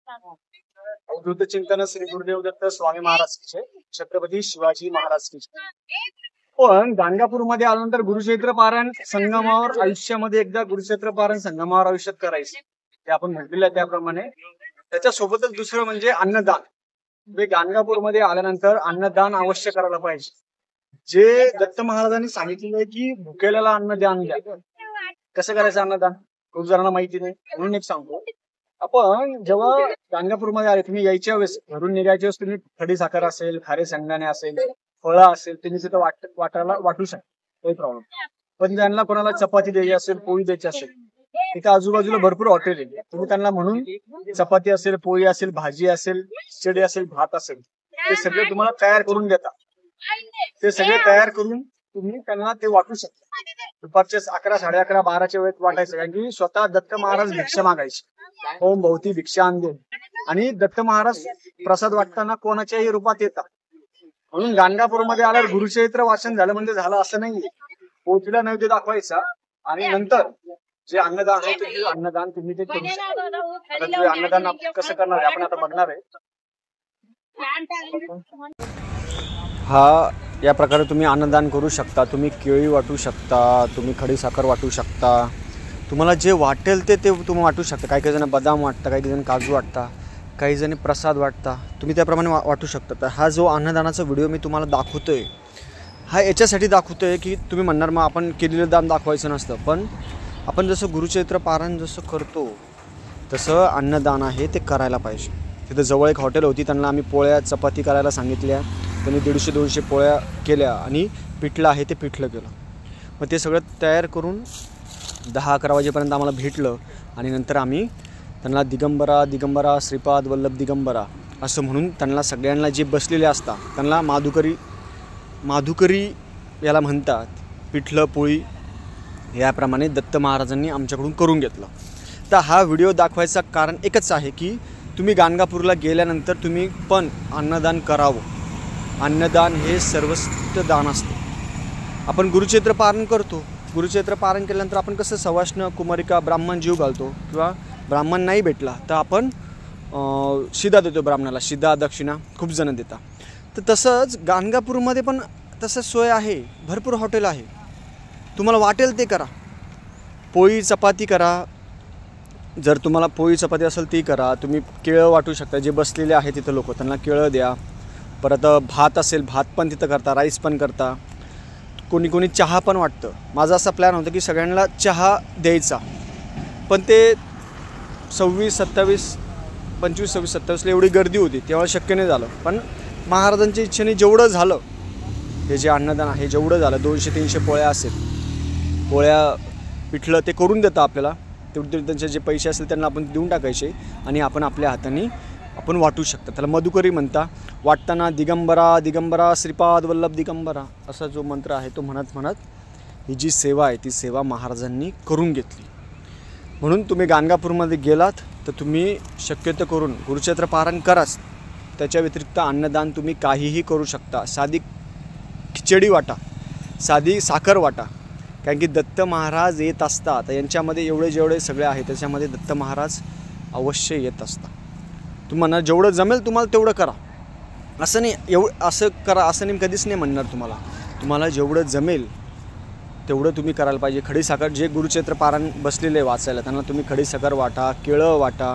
अवधूत चिंतन श्री गुरुदेव दत्त स्वामी महाराज की जय, छत्रपती शिवाजी महाराज की जय। पण गाणगापूरमध्ये आल्यानंतर गुरुक्षेत्र पारायण संगमावर आयुष्यामध्ये एकदा गुरुक्षेत्र पारायण संगमावर आयुष्यात करायचं, ते आपण म्हटलेलं आहे त्याप्रमाणे। त्याच्यासोबतच दुसरं म्हणजे अन्नदान। गाणगापूरमध्ये आल्यानंतर अन्नदान अवश्य करायला पाहिजे। जे दत्त महाराजांनी सांगितलेलं आहे की भुकेल्याला अन्नदान द्या। कसं करायचं अन्नदान खूप जणांना माहिती नाही, म्हणून एक सांगतो। आपण जेव्हा गाणगापूरमध्ये आले, तुम्ही यायच्या वेळेस घरून निघायच्या वेळेस तुम्ही खडी साखर असेल, खारे शेंगदाणे असेल, फळं असेल, तुम्ही तिथं वाटू शकता, काही प्रॉब्लेम। पण ज्यांना कोणाला चपाती द्यायची असेल, पोळी द्यायची असेल, तिथे आजूबाजूला भरपूर हॉटेल आहे, तुम्ही त्यांना म्हणून चपाती असेल, पोळी असेल, भाजी असेल, खिचडी असेल, भात असेल, ते सगळे तुम्हाला तयार करून देतात। ते सगळे तयार करून तुम्ही त्यांना ते वाटू शकता। दुपारच्या 11, 11:30, 12च्या वेळेत वाटायचं, कारण की स्वतः दत्त महाराज भिक्षा मागायचे। ओम भवती भिक्षा आणते, आणि दत्त महाराज प्रसाद वाटताना कोणाच्याही रूपात येतात। म्हणून गाणगापूरमध्ये आल्यावर गुरुचरित्र वाचन झालं म्हणजे झालं असं नाहीये। पोथीला नैवेद्य दाखवायचा आणि नंतर जे अन्नदान आहे ते अन्नदान तुम्ही ते करू शकता। अन्नदान कसं करणार आहे आपण आता बघणार आहे। हा या प्रकारे तुम्ही अन्नदान करू शकता। तुम्ही केळी वाटू शकता, तुम्ही खडी साखर वाटू शकता, तुम्हाला जे वाटेल ते तुम्ही वाटू शकता। काही जण बदाम वाटता, काही जण काजू वाटता, काही जण प्रसाद वाटता, तुम्ही त्याप्रमाणे वाटू शकता। तर हा जो अन्नदानाचा व्हिडिओ मी तुम्हाला दाखवतोय, हा याच्यासाठी दाखवतोय की तुम्ही म्हणणार मग आपण केलेलं दान दाखवायचं नसतं, पण आपण जसं गुरुचरित्र पारायण जसं करतो तसं अन्नदान आहे ते करायला पाहिजे। तिथं जवळ एक हॉटेल होती, त्यांना आम्ही पोळ्या चपाती करायला सांगितल्या, त्यांनी 150-200 पोळ्या केल्या आणि पिठलं आहे ते पिठलं केलं। मग ते सगळं तयार करून 10-11 वाजेपर्यंत आम्हाला भेटलं, आणि नंतर आम्ही त्यांना दिगंबरा दिगंबरा श्रीपाद वल्लभ दिगंबरा असं म्हणून त्यांना सगळ्यांना जे बसलेले असतात त्यांना माधुकरी याला म्हणतात, पिठलं पोळी याप्रमाणे दत्त महाराजांनी आमच्याकडून करून घेतलं। तर हा व्हिडिओ दाखवायचं कारण एकच आहे की तुम्ही गाणगापूरला गेल्यानंतर तुम्ही पण अन्नदान करावं। अन्नदान हे सर्वोत्कृष्ट दान असते। आपण गुरुचरित्र पारायण करतो, गुरुचरित्र पारायण केल्यानंतर आपण कसं सवाष्ण कुमारिका ब्राह्मण जीव घालतो, किंवा ब्राह्मण नाही भेटला तर आपण शिदा देतो ब्राह्मणाला, शिदा दक्षिणा खूप जण देतात। तर तसंच गाणगापूरमध्ये पण तसंच सोय आहे, भरपूर हॉटेल आहे, तुम्हाला वाटेल ते करा। पोळी चपाती करा, जर तुम्हाला पोळी चपाती असेल ती करा। तुम्ही केळं वाटू शकता, जे बसलेले आहे तिथं लोक त्यांना केळं द्या। परत भात असेल, भात पण तिथं करता, राईस पण करता, कोणी कोणी चहा पण वाटतं। माझा असा प्लॅन होता की सगळ्यांना चहा द्यायचा, पण ते 26, 27, 25, 26, 27ला एवढी गर्दी होती तेव्हा शक्य नाही झालं। पण महाराजांच्या इच्छेने जेवढं झालं, हे जे अन्नदान आहे जेवढं झालं, 200-300 पोळ्या असेल, पोळ्या पिठलं ते करून देतं आपल्याला। तेवढे त्यांचे जे पैसे असेल त्यांना आपण देऊन टाकायचे, आणि आपण आपल्या हाताने आपण वाटू शकता। त्याला मधुकरी म्हणता। वाटताना दिगंबरा दिगंबरा श्रीपाद वल्लभ दिगंबरा असा जो मंत्र आहे तो म्हणत ही जी सेवा आहे ती सेवा महाराजांनी करून घेतली। म्हणून तुम्ही गाणगापूरमध्ये गेलात तर तुम्ही शक्यतो करून गुरुचरित्र पारायण कराच, त्याच्या व्यतिरिक्त अन्नदान तुम्ही काहीही करू शकता। साधी खिचडी वाटा, साधी साखर वाटा, कारण की दत्त महाराज येत असतात। यांच्यामध्ये जेवढे सगळे आहे त्याच्यामध्ये दत्त महाराज अवश्य येत असतात। तुम्हाला जेवढं जमेल तुम्हाला तेवढं करा, असं नाही असं करा असं नाही कधीच नाही म्हणणार। तुम्हाला जेवढं जमेल तेवढं तुम्ही करायला पाहिजे। खडी साखर, जे गुरुचरित्र पारायण बसलेले वाचायला त्यांना तुम्ही खडी साखर वाटा, केळं वाटा,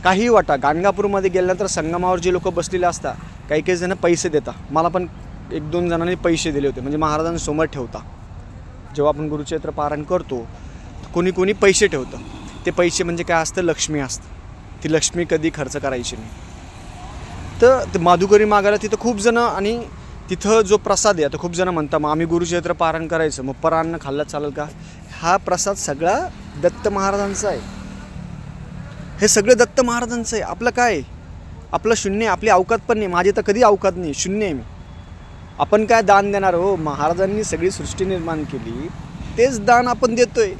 काही वाटा। गाणगापूरमध्ये गेल्यानंतर संगमावर जे लोक बसलेले असतात, काही जण पैसे देतात। मला पण 1-2 जणांनी पैसे दिले होते, म्हणजे महाराजांसमोर ठेवता। जेव्हा आपण गुरुचरित्र पारायण करतो कोणी पैसे ठेवतं, ते पैसे म्हणजे काय असतं, लक्ष्मी असतं। ती लक्ष्मी कधी खर्च करायची नाही। तर ते माधुकरी मागायला तिथं खूप जण, आणि तिथं जो प्रसाद आहे, आता खूप जण म्हणतात मग आम्ही गुरुचरित्र पारायण करायचं, मग परान्न खाल्लं चालेल का? हा प्रसाद सगळा दत्त महाराजांचा आहे, हे सगळं दत्त महाराजांचं आहे। आपलं काय, आपलं शून्य, आपली अवकात पण नाही। माझी तर कधी अवकात नाही, शून्य आहे मी। आपण काय दान देणार हो? महाराजांनी सगळी सृष्टी निर्माण केली, तेच दान आपण देतोय।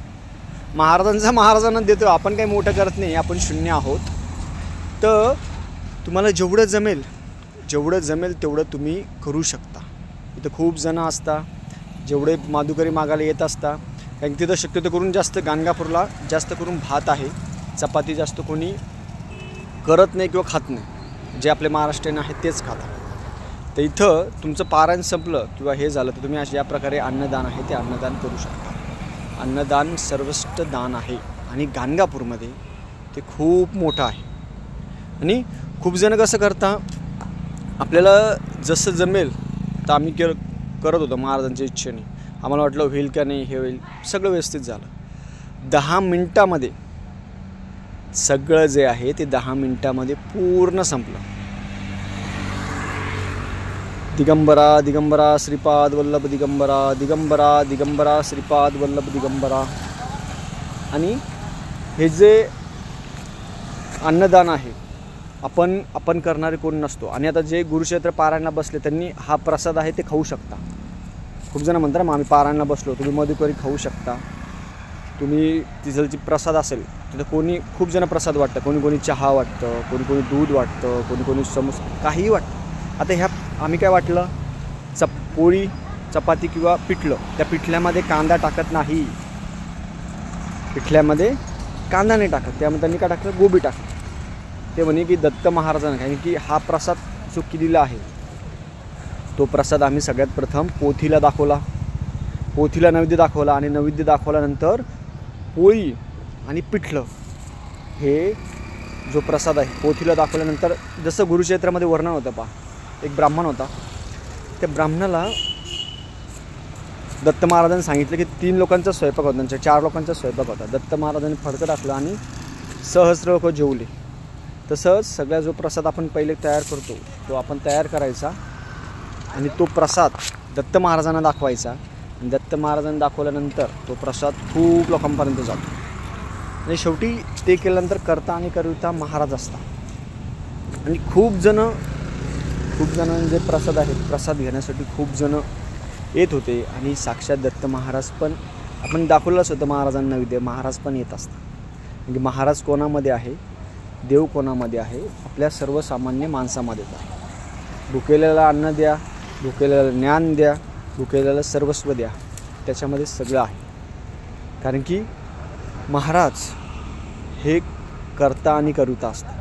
महाराजांना देतोय, आपण काही मोठं करत नाही, आपण शून्य आहोत। तर तुम्हाला जेवढं जमेल तेवढं तुम्ही करू शकता। इथं खूप जण असतात, जेवढे माधुकरी मागायला येत असतात, कारण तिथं शक्यतो करून जास्त गाणगापूरला जास्त करून भात आहे, चपाती जास्त कोणी करत नाही किंवा खात नाही, जे आपले महाराष्ट्रीयन आहेत तेच खातात. तर इथं तुमचं पारायण संपलं किंवा हे झालं तर तुम्ही अशा प्रकारे अन्नदान आहे ते अन्नदान करू शकता. अन्नदान सर्वश्रेष्ठ दान आहे आणि गाणगापूरमध्ये ते खूप मोठं आहे. आणि खूप जण कसं करता, आपल्याला जसं जमेल तर आम्ही करत होतो महाराजांच्या इच्छेने. आम्हाला वाटलं होईल का नाही, हे होईल, सगळं व्यवस्थित झालं. 10 मिनटामध्ये सगळं जे आहे ते 10 मिनटामध्ये पूर्ण संपलं. दिगंबरा दिगंबरा श्रीपाद वल्लभ दिगंबरा, दिगंबरा दिगंबरा श्रीपाद वल्लभ दिगंबरा. आणि हे जे अन्नदान आहे आपण करणारे कोण नसतो. आणि आता जे गुरुक्षेत्र पारायणला बसले त्यांनी हा प्रसाद आहे ते खाऊ शकता. खूप जण म्हणतात ना, आम्ही पारायणला बसलो, तुम्ही मधुकरी खाऊ शकता. तुम्ही तिथलची प्रसाद असेल तिथं कोणी खूप जण प्रसाद वाटतं, कोणी चहा वाटतं, कोणी दूध वाटतं, कोणी समोसा, काहीही वाटतं. आता ह्या आम्ही काय वाटलं, पोळी चपाती किंवा पिठलं, त्या पिठल्यामध्ये कांदा टाकत नाही, पिठल्यामध्ये कांदा नाही टाकत, त्यामध्ये त्यांनी काय टाकलं, गोबी टाकलं. ते म्हणे की दत्त महाराजांना, कारण की हा प्रसाद जो केलेला आहे तो प्रसाद आम्ही सगळ्यात प्रथम पोथीला दाखवला, पोथीला नैवेद्य दाखवला. आणि नैवेद्य दाखवल्यानंतर पोळी आणि पिठलं हे जो प्रसाद आहे पोथीला दाखवल्यानंतर, जसं गुरुक्षेत्रामध्ये वर्णन होतं पहा, एक ब्राह्मण होता, त्या ब्राह्मणाला दत्त महाराजांनी सांगितलं की 3 लोकांचा स्वयंपाक होता, त्यांच्या 4 लोकांचा स्वयंपाक होता. दत्त महाराजांनी फडकं टाकलं आणि सहस्र लोक जेवले. तसंच सगळा जो प्रसाद आपण पहिले तयार करतो तो आपण तयार करायचा आणि तो प्रसाद दत्त महाराजांना दाखवायचा. आणि दत्त महाराजांनी दाखवल्यानंतर तो प्रसाद खूप लोकांपर्यंत जातो. आणि शेवटी ते केल्यानंतर करता आणि करिता महाराज असतात. आणि खूप जण जे प्रसाद आहेत, प्रसाद घेण्यासाठी खूप जण येत होते. आणि साक्षात दत्त महाराज पण, आपण दाखवलंच होतं महाराजांना नैवेद्य, महाराज पण येत असतात. म्हणजे महाराज कोणामध्ये आहे, देव कोणामध्ये आहे, आपल्या सर्वसामान्य माणसामध्येच आहे. भुकेलेला अन्न द्या, भुकेलेला ज्ञान द्या, भुकेलेला सर्वस्व द्या, त्याच्यामध्ये सगळं आहे. कारण की महाराज हे करता आणि करिता असतात.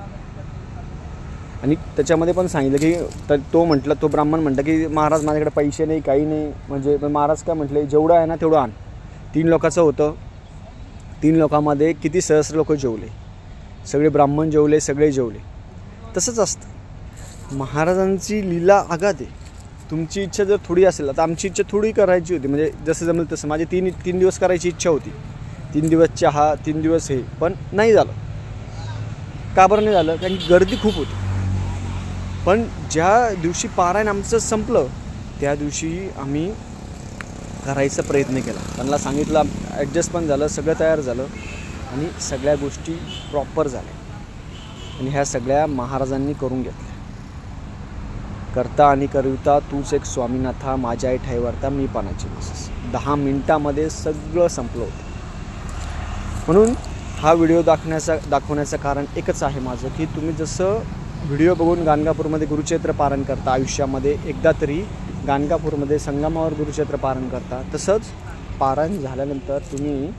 आणि त्याच्यामध्ये पण सांगितलं की तो ब्राह्मण म्हटलं की महाराज माझ्याकडे पैसे नाही, काही नाही. म्हणजे महाराज काय म्हटले, जेवढं आहे ना तेवढं आण. 3 लोकांचं होतं, 3 लोकांमध्ये किती सहस्र लोक जेवले, सगळे ब्राह्मण जेवले, सगळे जेवले. तसंच असतं, महाराजांची लीला आगाध आहे. तुमची इच्छा जर थोडी असेल, आता आमची इच्छा थोडी करायची होती, म्हणजे जसं जमेल तसं. माझी 3 दिवस करायची इच्छा होती, 3 दिवस चहा, 3 दिवस हे, पण नाही झालं. का बरं नाही झालं, कारण की गर्दी खूप होती. पण ज्या दिवशी पारायण आमचं संपलं त्या दिवशी आम्ही करायचा प्रयत्न केला. त्यांना सांगितलं, ॲडजस्ट पण झालं, सगळं तयार झालं आणि सगळ्या गोष्टी प्रॉपर झाल्या. आणि ह्या सगळ्या महाराजांनी करून घेतल्या. करता आणि करिता तूच एक स्वामीनाथा, माझ्या आई ठाईवरता मी पानाची बस. 10 मिनटामध्ये सगळं संपलं होतं. म्हणून हा व्हिडिओ दाखवण्याचं कारण एकच आहे माझं, की तुम्ही जसं व्हिडिओ बघून गाणगापूरमध्ये गुरुक्षेत्र पारायण करता, आयुष्यामध्ये एकदा तरी गाणगापूरमध्ये संगमावर गुरुक्षेत्र पारायण करता, तसंच पारायण झाल्यानंतर तुम्ही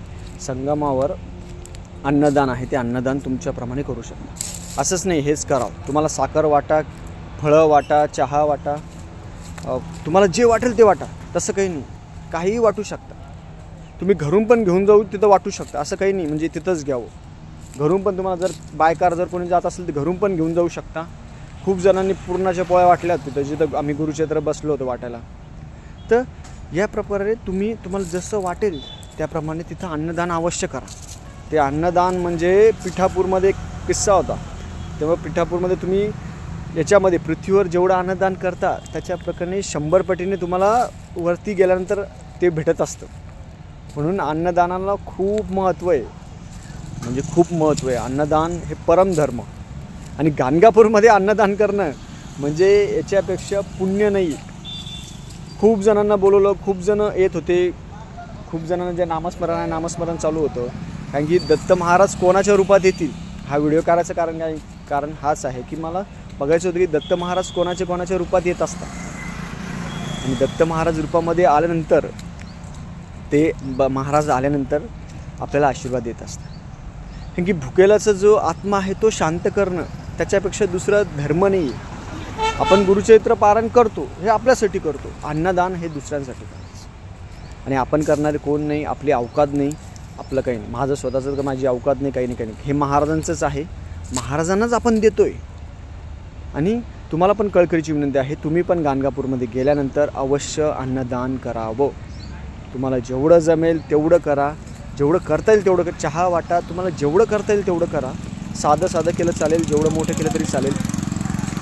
संगमावर अन्नदान आहे ते अन्नदान तुमच्याप्रमाणे करू शकता. असंच नाही हेच करावं, तुम्हाला साखर वाटा, फळं वाटा, चहा वाटा, तुम्हाला जे वाटेल ते वाटा, तसं काही नाही. काहीही वाटू शकता. तुम्ही घरून पण घेऊन जाऊ तिथं वाटू शकता, असं काही नाही म्हणजे तिथंच घ्यावं. घरून पण तुम्हाला जर बायकार जर कोणी जात असेल तर घरून पण घेऊन जाऊ शकता. खूप जणांनी पूर्णाच्या पोळ्या वाटल्यात तिथं, जिथं आम्ही गुरुक्षेत्र बसलो होतो वाटायला. तर या प्रकारे तुम्हाला जसं वाटेल त्याप्रमाणे तिथं अन्नदान अवश्य करा. ते अन्नदान म्हणजे पिठापूरमध्ये एक किस्सा होता. तेव्हा पिठापूरमध्ये तुम्ही याच्यामध्ये पृथ्वीवर जेवढं अन्नदान करता त्याच्या प्रकारे 100 पटीने तुम्हाला वरती गेल्यानंतर ते भेटत असतं. म्हणून अन्नदानाला खूप महत्त्व आहे, म्हणजे खूप महत्त्व आहे. अन्नदान हे परमधर्म. आणि गाणगापूरमध्ये अन्नदान करणं म्हणजे याच्यापेक्षा पुण्य नाही. खूप जणांना बोलवलं, खूप जण येत होते, खूप जणांना जे नामस्मरण चालू होतं. कारण की दत्त महाराज कोणाच्या रूपात येतील, हा व्हिडिओ करायचं कारण हाच आहे की मला बघायचं होतं की दत्त महाराज कोणाच्या रूपात येत असतात. आणि दत्त महाराज रूपामध्ये आल्यानंतर ते महाराज आल्यानंतर आपल्याला आशीर्वाद देत असतात. कारण की भुकेलाचा जो आत्मा आहे तो शांत करणं त्याच्यापेक्षा दुसरा धर्म नाही आहे. आपण गुरुचरित्र पारायण करतो हे आपल्यासाठी करतो, अन्नदान हे दुसऱ्यांसाठी करायचं. आणि आपण करणारे कोण नाही, आपली अवकात नाही, आपलं काही नाही. माझं स्वतःचं माझी अवकात नाही, काही नाही, काही नाही. हे महाराजांचंच आहे, महाराजांनाच आपण देतोय. आणि तुम्हाला पण कळकळीची विनंती आहे, तुम्ही पण गाणगापूरमध्ये गेल्यानंतर अवश्य अन्नदान करावं. तुम्हाला जेवढं जमेल तेवढं करा, जेवढं करता येईल तेवढं करा. चहा वाटा, तुम्हाला जेवढं करता येईल तेवढं करा. साधं साधं केलं चालेल, जेवढं मोठं केलं तरी चालेल,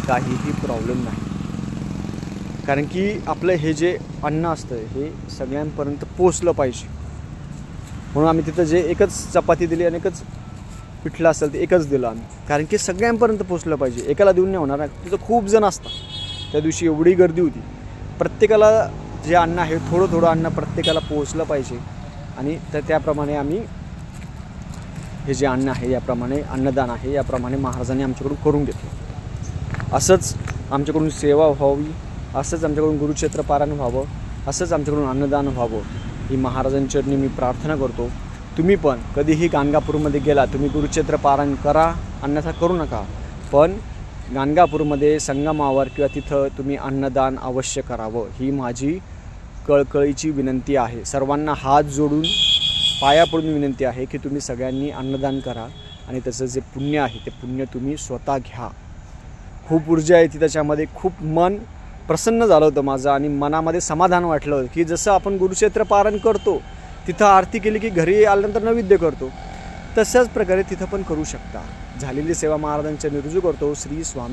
काहीही प्रॉब्लेम नाही. कारण की आपलं हे जे अन्न असतं हे सगळ्यांपर्यंत पोचलं पाहिजे. म्हणून आम्ही तिथं जे एकच चपाती दिली आणि एकच पिठलं असेल ते एकच दिलं आम्ही, कारण की सगळ्यांपर्यंत पोचलं पाहिजे. एकाला देऊन नाही होणार. तिथं खूप जण असतात, त्या दिवशी एवढी गर्दी होती. प्रत्येकाला जे अन्न आहे थोडं थोडं अन्न प्रत्येकाला पोचलं पाहिजे. आणि त्याप्रमाणे आम्ही हे जे अन्न आहे, याप्रमाणे अन्नदान आहे, याप्रमाणे महाराजांनी आमच्याकडून करून घेतलं. असंच आमच्याकडून सेवा व्हावी, असंच आमच्याकडून गुरुक्षेत्र पारायण व्हावं, असंच आमच्याकडून अन्नदान व्हावं, ही महाराजांच्या चरणी मी प्रार्थना करतो. तुम्ही पण कधीही गाणगापूरमध्ये गेला, तुम्ही गुरुक्षेत्र पारायण करा, अन्यथा करू नका. पण गाणगापूरमध्ये संगमावर किंवा तिथं तुम्ही अन्नदान अवश्य करावं, ही माझी कळकळीची विनंती आहे. सर्वांना हात जोडून पाया पडून विनंती आहे की तुम्ही सगळ्यांनी अन्नदान करा आणि त्याचं जे पुण्य आहे ते पुण्य तुम्ही स्वतः घ्या. खूप ऊर्जा आहे ती त्याच्यामध्ये. खूप मन प्रसन्न झालं होतं माझं आणि मनामध्ये समाधान वाटलं होतं की जसं आपण गुरुक्षेत्र पारायण करतो, तिथं आरती केली की घरी आल्यानंतर नैवेद्य करतो, तशाच प्रकारे तिथं पण करू शकता. झालेली सेवा महाराजांच्या रुजू करतो. श्री स्वामी